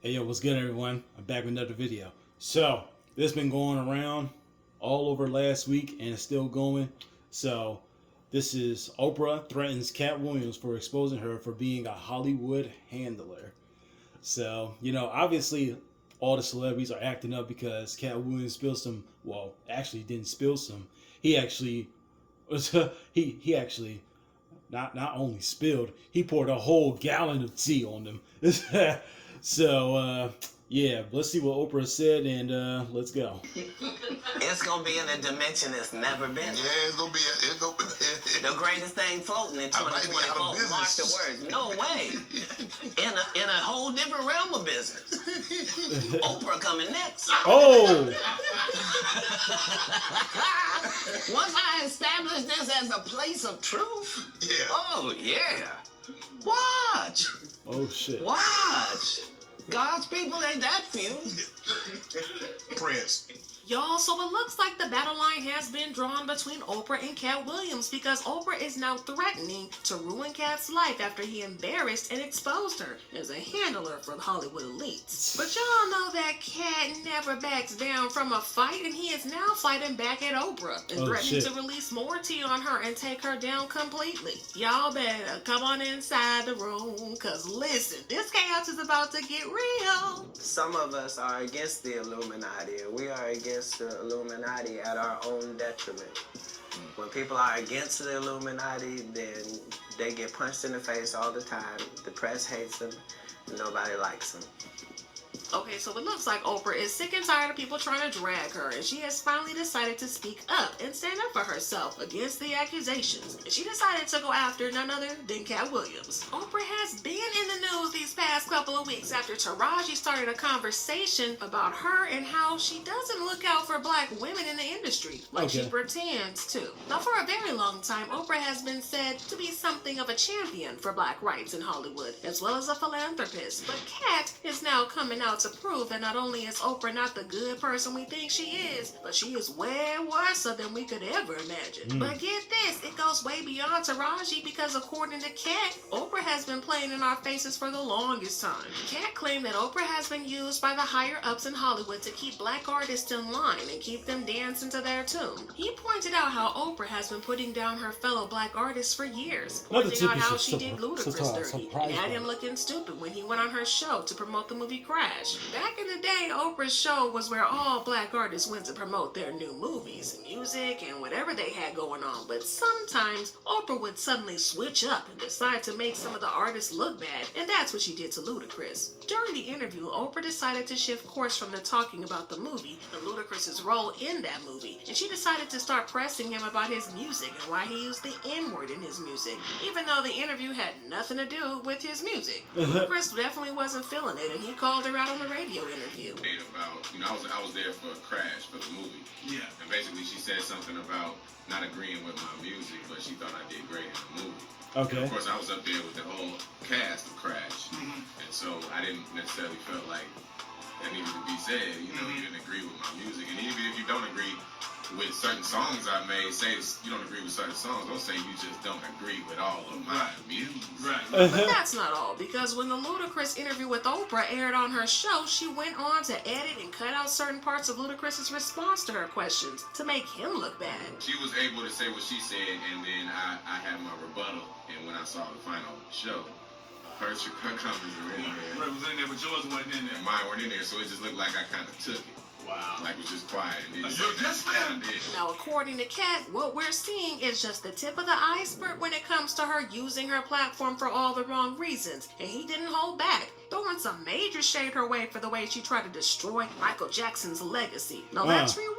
Hey yo, what's good everyone? I'm back with another video. So, this been going around all over last week and it's still going. So, this is Oprah threatens Katt Williams for exposing her for being a Hollywood handler. So, obviously all the celebrities are acting up because Katt Williams spilled some, well, actually didn't spill some. He actually was he actually not only spilled, he poured a whole gallon of tea on them. So, yeah, let's see what Oprah said and let's go. It's gonna be in a dimension it's never been. Yeah, it's gonna be. The greatest thing floating in I might be out of 2024. Mark the business. words. No way. In a whole different realm of business. Oprah coming next. Oh! Once I establish this as a place of truth. Yeah. Oh yeah. Watch. Oh shit. Watch. God's people ain't that few. Prince. Y'all, so it looks like the battle line has been drawn between Oprah and Katt Williams because Oprah is now threatening to ruin Katt's life after he embarrassed and exposed her as a handler for the Hollywood elites. But y'all know that Katt never backs down from a fight, and he is now fighting back at Oprah and threatening to release more tea on her and take her down completely. Y'all better come on inside the room, cause listen, this chaos is about to get real. Some of us are against the Illuminati, and we are against the Illuminati at our own detriment. When people are against the Illuminati, then they get punched in the face all the time. The press hates them. Nobody likes them. Okay, so it looks like Oprah is sick and tired of people trying to drag her, and she has finally decided to speak up and stand up for herself against the accusations. And she decided to go after none other than Katt Williams. Oprah has been in the news these past couple of weeks after Taraji started a conversation about her and how she doesn't look out for black women in the industry like she pretends to. Now, for a very long time, Oprah has been said to be something of a champion for black rights in Hollywood, as well as a philanthropist. But Katt is now coming out to prove that not only is Oprah not the good person we think she is, but she is way worse than we could ever imagine. But get this, it goes way beyond Taraji because according to Katt, Oprah has been playing in our faces for the longest time. Katt claimed that Oprah has been used by the higher-ups in Hollywood to keep black artists in line and keep them dancing to their tune. He pointed out how Oprah has been putting down her fellow black artists for years, pointing out how she did Ludacris dirty and had him looking stupid when he went on her show to promote the movie Crash. Back in the day, Oprah's show was where all black artists went to promote their new movies, music, and whatever they had going on. But sometimes, Oprah would suddenly switch up and decide to make some of the artists look bad, and that's what she did to Ludacris. During the interview, Oprah decided to shift course from the talking about the movie and Ludacris's role in that movie, and she decided to start pressing him about his music and why he used the N-word in his music, even though the interview had nothing to do with his music. Ludacris definitely wasn't feeling it, and he called her out on the radio interview. About, I was there for Crash for the movie. Yeah. And basically she said something about not agreeing with my music, but she thought I did great in the movie. Okay. And of course, I was up there with the whole cast of Crash, and so I didn't necessarily feel like that needed to be said. You didn't agree with my music, and even if you don't agree with certain songs I made, say you don't agree with certain songs, don't say you just don't agree with all of my music. Right. But that's not all, because when the Ludacris interview with Oprah aired on her show, she went on to edit and cut out certain parts of Ludacris's response to her questions to make him look bad. She was able to say what she said, and then I had my rebuttal, and when I saw the final show, her comments were in there. Right, was in there, but yours wasn't in there. And mine weren't in there, so it just looked like I kind of took it. Wow. Like it was just quiet. And Like, you're just fan. Now, according to Katt, what we're seeing is just the tip of the iceberg when it comes to her using her platform for all the wrong reasons, and he didn't hold back, throwing some major shade her way for the way she tried to destroy Michael Jackson's legacy. Now let's rewind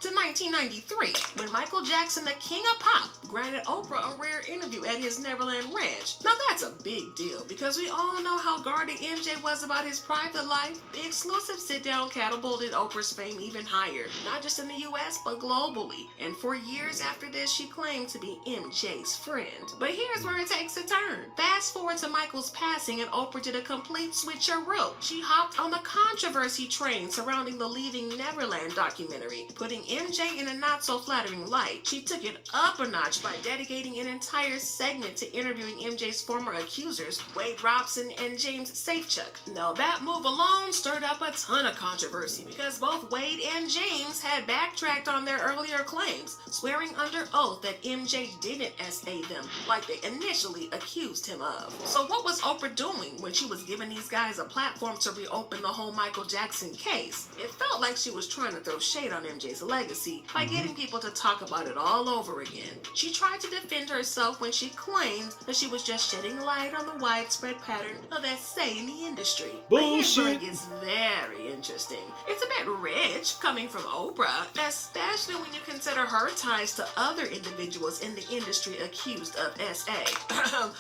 to 1993, when Michael Jackson, the king of pop, granted Oprah a rare interview at his Neverland Ranch. Now that's a big deal, because we all know how guarded MJ was about his private life. The exclusive sit-down catapulted Oprah's fame even higher, not just in the US, but globally. And for years after this, she claimed to be MJ's friend. But here's where it takes a turn. Fast forward to Michael's passing, and Oprah did a complete switcheroo. She hopped on the controversy train surrounding the Leaving Neverland documentary, putting MJ in a not-so-flattering light. She took it up a notch revenge by dedicating an entire segment to interviewing MJ's former accusers, Wade Robson and James Safechuck. Now, that move alone stirred up a ton of controversy because both Wade and James had backtracked on their earlier claims, swearing under oath that MJ didn't SA them like they initially accused him of. So what was Oprah doing when she was giving these guys a platform to reopen the whole Michael Jackson case? It felt like she was trying to throw shade on MJ's legacy by getting people to talk about it all over again. She tried to defend herself when she claimed that she was just shedding light on the widespread pattern of SA in the industry. Bullshit. But here's where it gets very interesting. It's a bit rich coming from Oprah, especially when you consider her ties to other individuals in the industry accused of SA.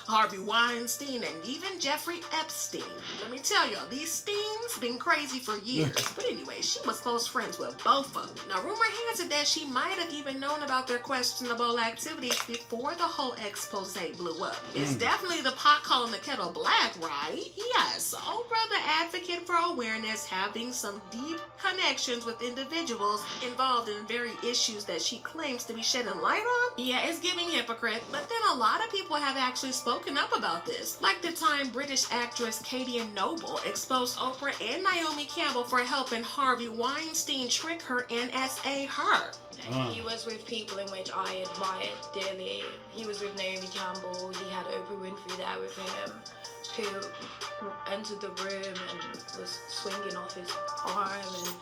Harvey Weinstein and even Jeffrey Epstein. Let me tell y'all, these Steens been crazy for years. But anyway, she was close friends with both of them. Now, rumor has it that she might have even known about their questionable activities before the whole expose blew up. It's definitely the pot calling the kettle black, right? Yes, Oprah, the advocate for awareness, having some deep connections with individuals involved in very issues that she claims to be shedding light on? Yeah, it's giving hypocrite. But then a lot of people have actually spoken up about this. Like the time British actress Katie Noble exposed Oprah and Naomi Campbell for helping Harvey Weinstein trick her and SA her. He was with people in which I admired dearly. He was with Naomi Campbell. He had Oprah Winfrey there with him, who entered the room and was swinging off his arm and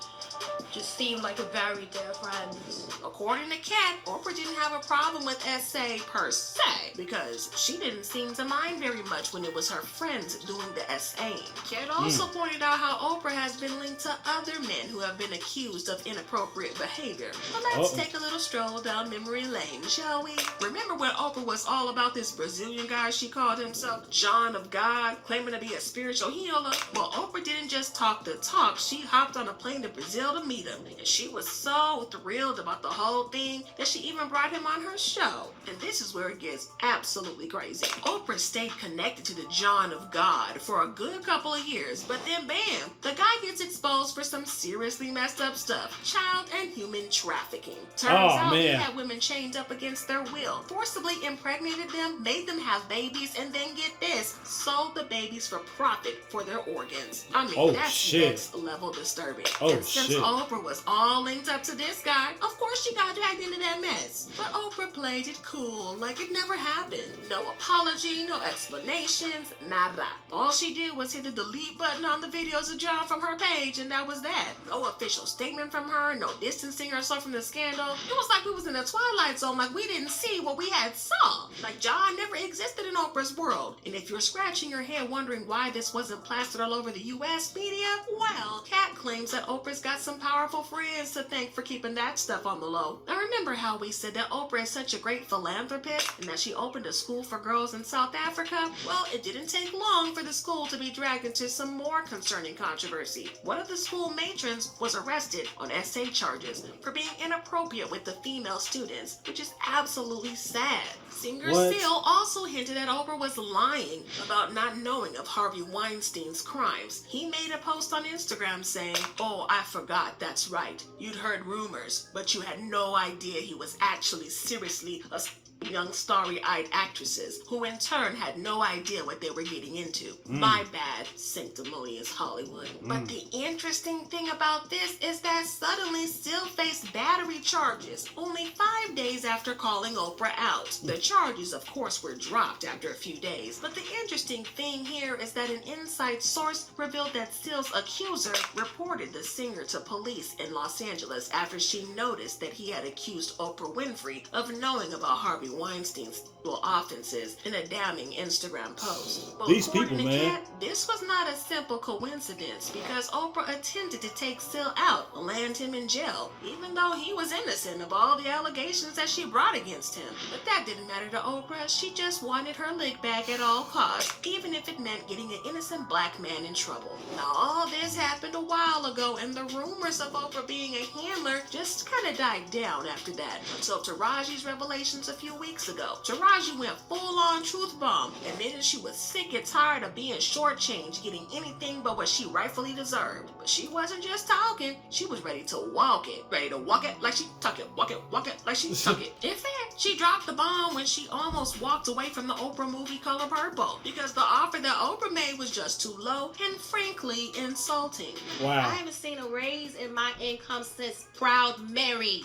just seemed like a very dear friend. According to Katt, Oprah didn't have a problem with SA per se, because she didn't seem to mind very much when it was her friends doing the SAing. Katt also pointed out how Oprah has been linked to other men who have been accused of inappropriate behavior. But let's take a little stroll down memory lane, shall we? Remember when Oprah was all about this Brazilian guy she called himself John of God, claiming to be a spiritual healer? Well, Oprah didn't just talk the talk, she hopped on a plane to Brazil to meet him, and she was so thrilled about the whole thing that she even brought him on her show. And this is where it gets absolutely crazy. Oprah stayed connected to the John of God for a good couple of years, but then bam, the guy gets exposed for some seriously messed up stuff. Child and human trafficking. Turns out he had women chained up against their will, forcibly impregnated them, made them have babies, and then get this, sold the babies for profit for their organs. I mean, that's next level disturbing. And since Oprah was all linked up to this guy, of course she got dragged into that mess. But Oprah played it cool, like it never happened. No apology, no explanations, nada. All she did was hit the delete button on the videos of John from her page, and that was that. No official statement from her, no distancing herself from the scandal. It was like we was in the Twilight Zone, like we didn't see what we had saw. Like John never existed in Oprah's world. And if you're scratching your head wondering why this wasn't plastered all over the US media, well, Katt claims that Oprah's got some powerful friends to thank for keeping that stuff on the low. Now remember how we said that Oprah is such a great philanthropist and that she opened a school for girls in South Africa? Well, it didn't take long for the school to be dragged into some more concerning controversy. One of the school matrons was arrested on SA charges for being inappropriate with the female students, which is absolutely sad. Singer Seal also hinted that Oprah was lying about not knowing of Harvey Weinstein's crimes. He made a post on Instagram saying, "Oh, I forgot, that's right. You'd heard rumors, but you had no idea he was actually seriously a young starry-eyed actresses who in turn had no idea what they were getting into. My bad, sanctimonious Hollywood." But the interesting thing about this is that suddenly Seal faced battery charges only 5 days after calling Oprah out. The charges, of course, were dropped after a few days, but the interesting thing here is that an inside source revealed that Seal's accuser reported the singer to police in Los Angeles after she noticed that he had accused Oprah Winfrey of knowing about Harvey Weinstein's offenses in a damning Instagram post. Well, these people, man. Katt, this was not a simple coincidence because Oprah attempted to take Seal out, land him in jail, even though he was innocent of all the allegations that she brought against him. But that didn't matter to Oprah. She just wanted her lick back at all costs, even if it meant getting an innocent black man in trouble. Now, all this happened a while ago, and the rumors of Oprah being a handler just kind of died down after that, until Taraji's revelations a few weeks ago. Taraji went full-on truth bomb, admitting she was sick and tired of being shortchanged, getting anything but what she rightfully deserved. But she wasn't just talking, she was ready to walk it. Ready to walk it like she tuck it, walk it like she tuck it. In fact, she dropped the bomb when she almost walked away from the Oprah movie Color Purple, because the offer that Oprah made was just too low and frankly insulting. Wow. I haven't seen a raise in my income since Proud Mary.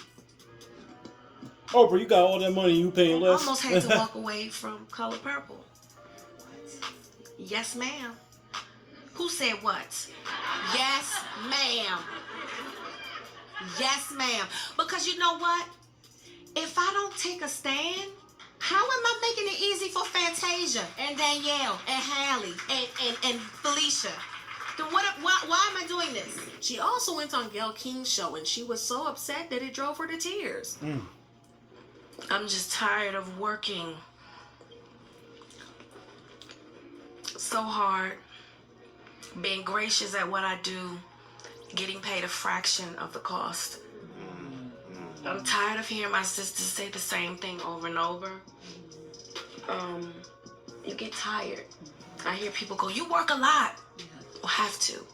Oprah, you got all that money, you paying I less? almost had to walk away from Color Purple. Yes, ma'am. Who said what? Yes, ma'am. Yes, ma'am. Because you know what? If I don't take a stand, how am I making it easy for Fantasia and Danielle and Hallie and Felicia? Then why am I doing this? She also went on Gayle King's show, and she was so upset that it drove her to tears. I'm just tired of working so hard, being gracious at what I do, getting paid a fraction of the cost. I'm tired of hearing my sisters say the same thing over and over. You get tired. I hear people go, "You work a lot." Well, have to.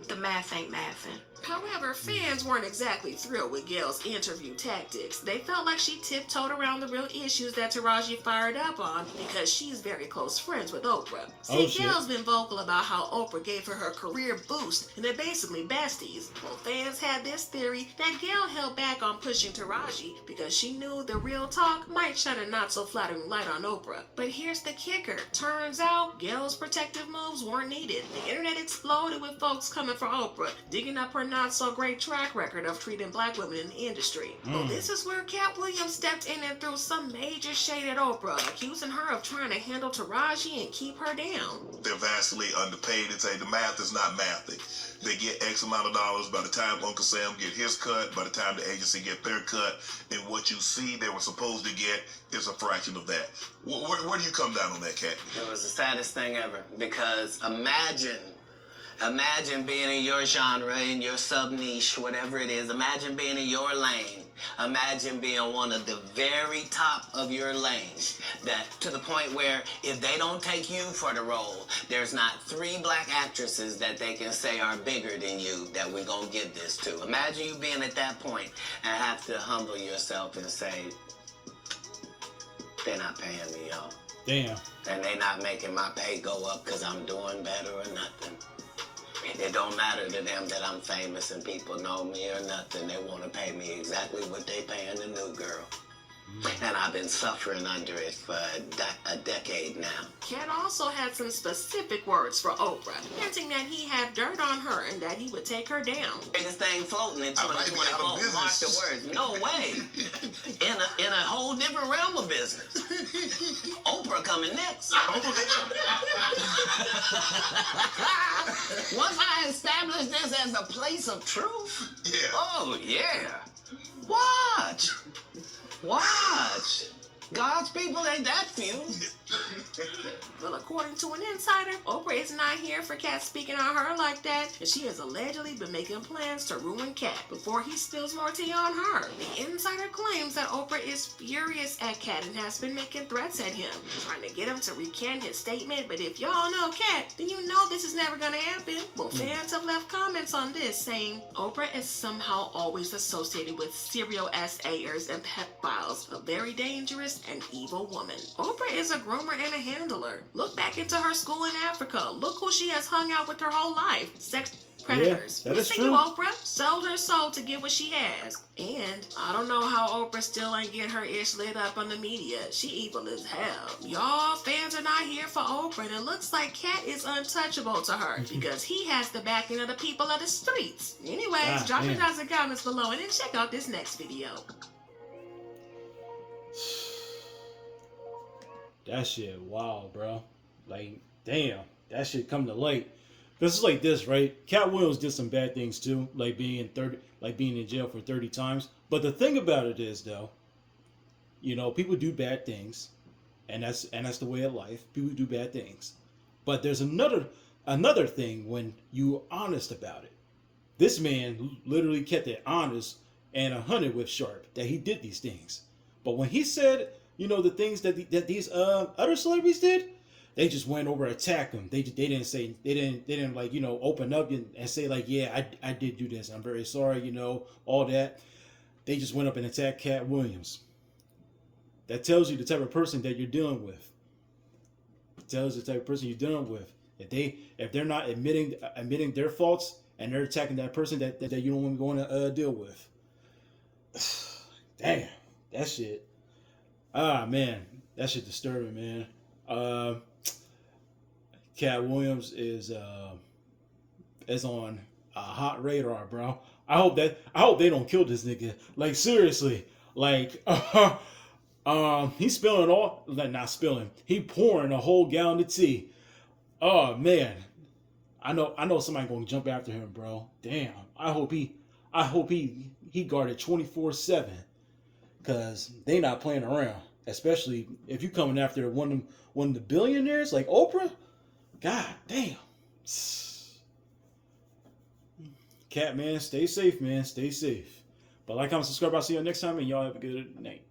The math ain't mathin'. However, fans weren't exactly thrilled with Gayle's interview tactics. They felt like she tiptoed around the real issues that Taraji fired up on because she's very close friends with Oprah. See, Gayle's been vocal about how Oprah gave her career boost and they're basically besties. Well, fans had this theory that Gayle held back on pushing Taraji because she knew the real talk might shine a not so flattering light on Oprah. But here's the kicker. Turns out, Gayle's protective moves weren't needed. The internet exploded with folks coming for Oprah, digging up her not so great track record of treating black women in the industry. Well, this is where Katt Williams stepped in and threw some major shade at Oprah, accusing her of trying to handle Taraji and keep her down. They're vastly underpaid. They say the math is not mathing. They get X amount of dollars by the time Uncle Sam get his cut, by the time the agency get their cut, and what you see they were supposed to get is a fraction of that. Where do you come down on that, Katt? It was the saddest thing ever, because Imagine being in your genre, in your sub-niche, whatever it is. Imagine being in your lane. Imagine being one of the very top of your lane. That to the point where if they don't take you for the role, there's not 3 black actresses that they can say are bigger than you that we're going to give this to. Imagine you being at that point and have to humble yourself and say, they're not paying me, y'all. Damn. And they not making my pay go up because I'm doing better or nothing. It don't matter to them that I'm famous and people know me or nothing. They want to pay me exactly what they paying the new girl. And I've been suffering under it for a decade now. Katt also had some specific words for Oprah, hinting that he had dirt on her and that he would take her down. Biggest thing floating in I might be out of 2024. Mark the business. words. No way. In a whole different realm of business. Oprah coming next. Once I establish this as a place of truth. Yeah. Oh yeah. Watch. God's people ain't that few. Well, according to an insider, Oprah is not here for Katt speaking on her like that, and she has allegedly been making plans to ruin Katt before he spills more tea on her. The insider claims that Oprah is furious at Katt and has been making threats at him, trying to get him to recant his statement, but if y'all know Katt, then you know this is never gonna happen. Well, fans have left comments on this saying, Oprah is somehow always associated with serial SAers and pedophiles, a very dangerous and evil woman. Oprah is a groomer and a handler. Look back into her school in Africa. Look who she has hung out with her whole life. Sex predators. Yeah, that is Listen, true. you, Oprah sold her soul to get what she has. And I don't know how Oprah still ain't getting her ish lit up on the media. She evil as hell. Y'all, fans are not here for Oprah, and it looks like Katt is untouchable to her because he has the backing of the people of the streets. Anyways, drop your thoughts and comments below and then check out this next video. That shit wild, bro. Like, damn, that shit come to light. This is like this, right? Katt Williams did some bad things too, like being in jail for 30 times. But the thing about it is, though, you know, people do bad things, and that's the way of life. People do bad things. But there's another thing when you're honest about it. This man literally kept it honest and 100 with Sharp that he did these things. But when he said, you know, the things that these other celebrities did, they just went over and attacked them. They didn't like, you know, open up and say like, yeah, I did do this. I'm very sorry, you know, all that. They just went up and attacked Katt Williams. That tells you the type of person that you're dealing with. It tells you the type of person you're dealing with. If they're not admitting their faults and they're attacking that person that you don't want to deal with. Damn, that shit. Ah, man, that shit disturbing, man. Katt Williams is on a hot radar, bro. I hope they don't kill this nigga. Like, seriously, like he's spilling all, not spilling. He pouring a whole gallon of tea. Oh man, I know somebody gonna jump after him, bro. Damn, I hope he guarded 24/7, cause they not playing around. Especially if you coming after one of the billionaires like Oprah. God damn. Katt, man, stay safe, man. Stay safe. But like, comment, subscribe. I'll see you next time, and y'all have a good night.